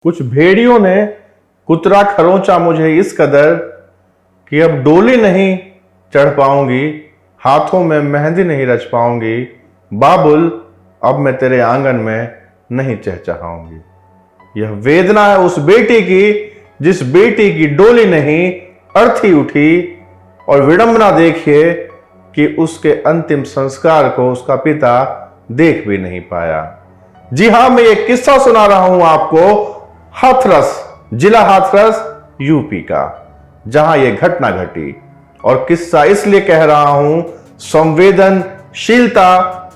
कुछ भेड़ियों ने कुतरा खरोंचा मुझे इस कदर कि अब डोली नहीं चढ़ पाऊंगी, हाथों में मेहंदी नहीं रच पाऊंगी, बाबुल अब मैं तेरे आंगन में नहीं चहचहाऊंगी। यह वेदना है उस बेटी की जिस बेटी की डोली नहीं अर्थी उठी, और विडंबना देखिए कि उसके अंतिम संस्कार को उसका पिता देख भी नहीं पाया। जी हां, मैं एक किस्सा सुना रहा हूं आपको हाथरस, जिला हाथरस यूपी का, जहां यह घटना घटी। और किस्सा इसलिए कह रहा हूं, संवेदनशीलता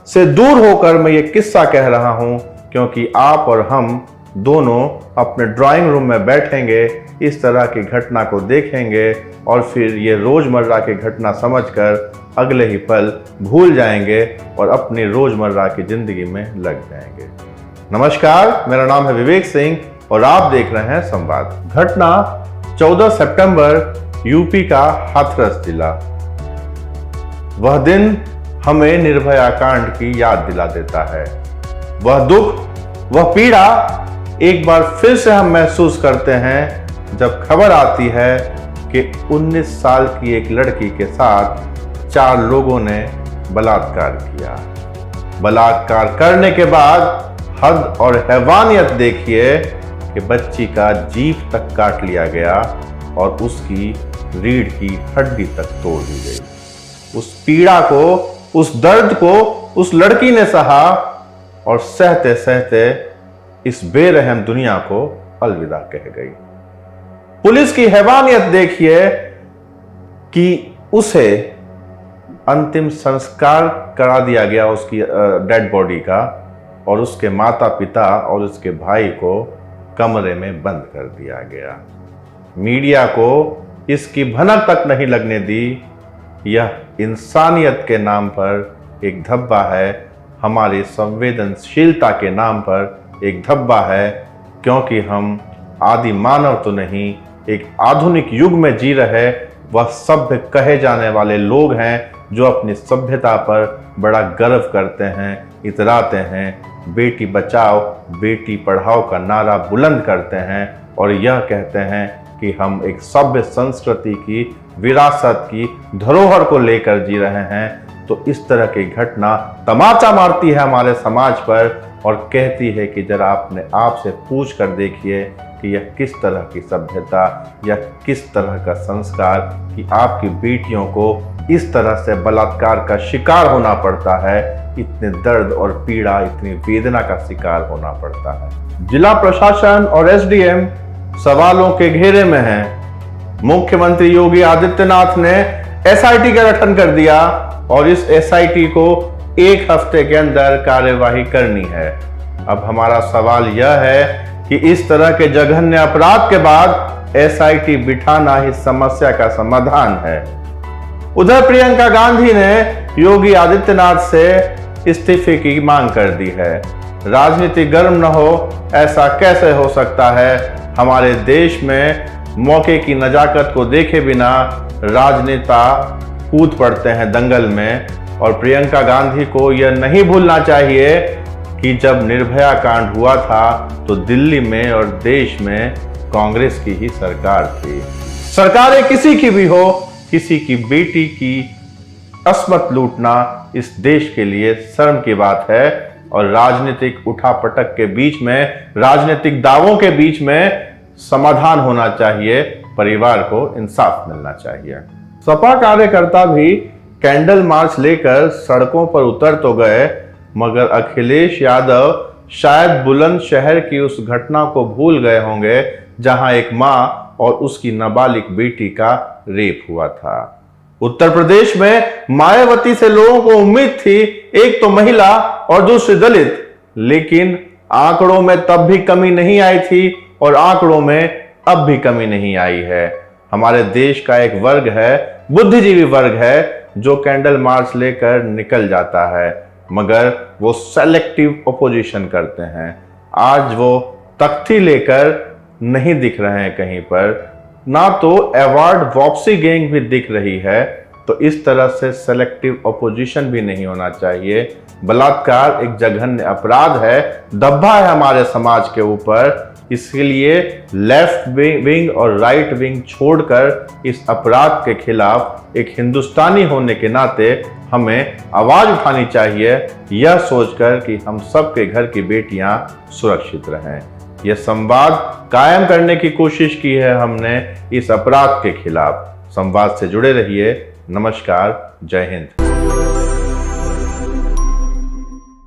से दूर होकर मैं ये किस्सा कह रहा हूं, क्योंकि आप और हम दोनों अपने ड्राइंग रूम में बैठेंगे, इस तरह की घटना को देखेंगे और फिर ये रोजमर्रा की घटना समझकर अगले ही पल भूल जाएंगे और अपनी रोजमर्रा की जिंदगी में लग जाएंगे। नमस्कार, मेरा नाम है विवेक सिंह और आप देख रहे हैं संवाद। घटना 14 सितंबर यूपी का हाथरस जिला। वह दिन हमें निर्भया कांड की याद दिला देता है। वह दुख, वह पीड़ा एक बार फिर से हम महसूस करते हैं जब खबर आती है कि 19 साल की एक लड़की के साथ 4 लोगों ने बलात्कार किया। बलात्कार करने के बाद हद और हैवानियत देखिए कि बच्ची का जीभ तक काट लिया गया और उसकी रीढ़ की हड्डी तक तोड़ दी गई। उस पीड़ा को, उस दर्द को उस लड़की ने सहा और सहते सहते इस बेरहम दुनिया को अलविदा कह गई। पुलिस की हैवानियत देखिए कि उसे अंतिम संस्कार करा दिया गया उसकी डेड बॉडी का, और उसके माता पिता और उसके भाई को कमरे में बंद कर दिया गया। मीडिया को इसकी भनक तक नहीं लगने दी। यह इंसानियत के नाम पर एक धब्बा है, हमारी संवेदनशीलता के नाम पर एक धब्बा है, क्योंकि हम आदि मानव तो नहीं, एक आधुनिक युग में जी रहे वह सभ्य कहे जाने वाले लोग हैं जो अपनी सभ्यता पर बड़ा गर्व करते हैं, इतराते हैं, बेटी बचाओ बेटी पढ़ाओ का नारा बुलंद करते हैं और यह कहते हैं कि हम एक सभ्य संस्कृति की, विरासत की धरोहर को लेकर जी रहे हैं। तो इस तरह की घटना तमाचा मारती है हमारे समाज पर और कहती है कि जरा अपने आप से पूछ कर देखिए कि यह किस तरह की सभ्यता या किस तरह का संस्कार कि आपकी बेटियों को इस तरह से बलात्कार का शिकार होना पड़ता है, इतने दर्द और पीड़ा, इतनी वेदना का शिकार होना पड़ता है। जिला प्रशासन और एसडीएम सवालों के घेरे में हैं। मुख्यमंत्री योगी आदित्यनाथ ने एसआईटी का गठन कर दिया और इस एसआईटी को 1 हफ्ते के अंदर कार्यवाही करनी है। अब हमारा सवाल यह है कि इस तरह के जघन्य अपराध के बाद एसआईटी बिठाना ही समस्या का समाधान है। उधर प्रियंका गांधी ने योगी आदित्यनाथ से इस्तीफे की मांग कर दी है। राजनीति गर्म न हो, ऐसा कैसे हो सकता है? हमारे देश में मौके की नजाकत को देखे बिना राजनेता कूद पड़ते हैं दंगल में, और प्रियंका गांधी को यह नहीं भूलना चाहिए कि जब निर्भया कांड हुआ था तो दिल्ली में और देश में कांग्रेस की ही सरकार थी। सरकारें किसी की भी हो, किसी की बेटी की अस्मत लूटना इस देश के लिए शर्म की बात है। और राजनीतिक उठापटक के बीच में, राजनीतिक दावों के बीच में समाधान होना चाहिए, परिवार को इंसाफ मिलना चाहिए। सपा कार्यकर्ता भी कैंडल मार्च लेकर सड़कों पर उतर तो गए, मगर अखिलेश यादव शायद बुलंदशहर की उस घटना को भूल गए होंगे जहां एक मां और उसकी नाबालिग बेटी का रेप हुआ था। उत्तर प्रदेश में मायावती से लोगों को उम्मीद थी, एक तो महिला और दूसरी दलित, लेकिन आंकड़ों में तब भी कमी नहीं आई थी और आंकड़ों में अब भी कमी नहीं आई है। हमारे देश का एक वर्ग है, बुद्धिजीवी वर्ग है, जो कैंडल मार्च लेकर निकल जाता है, मगर वो सेलेक्टिव अपोजिशन करते हैं। आज वो तख्ती लेकर नहीं दिख रहे हैं कहीं पर, ना तो अवार्ड वापसी गैंग भी दिख रही है। तो इस तरह से सेलेक्टिव अपोजिशन भी नहीं होना चाहिए। बलात्कार एक जघन्य अपराध है, दब्बा है हमारे समाज के ऊपर, इसके लिए लेफ्ट विंग और राइट विंग छोड़कर इस अपराध के खिलाफ एक हिंदुस्तानी होने के नाते हमें आवाज उठानी चाहिए, यह सोचकर कि हम सबके घर की बेटियां सुरक्षित रहें। यह संवाद कायम करने की कोशिश की है हमने इस अपराध के खिलाफ। संवाद से जुड़े रहिए। नमस्कार, जय हिंद।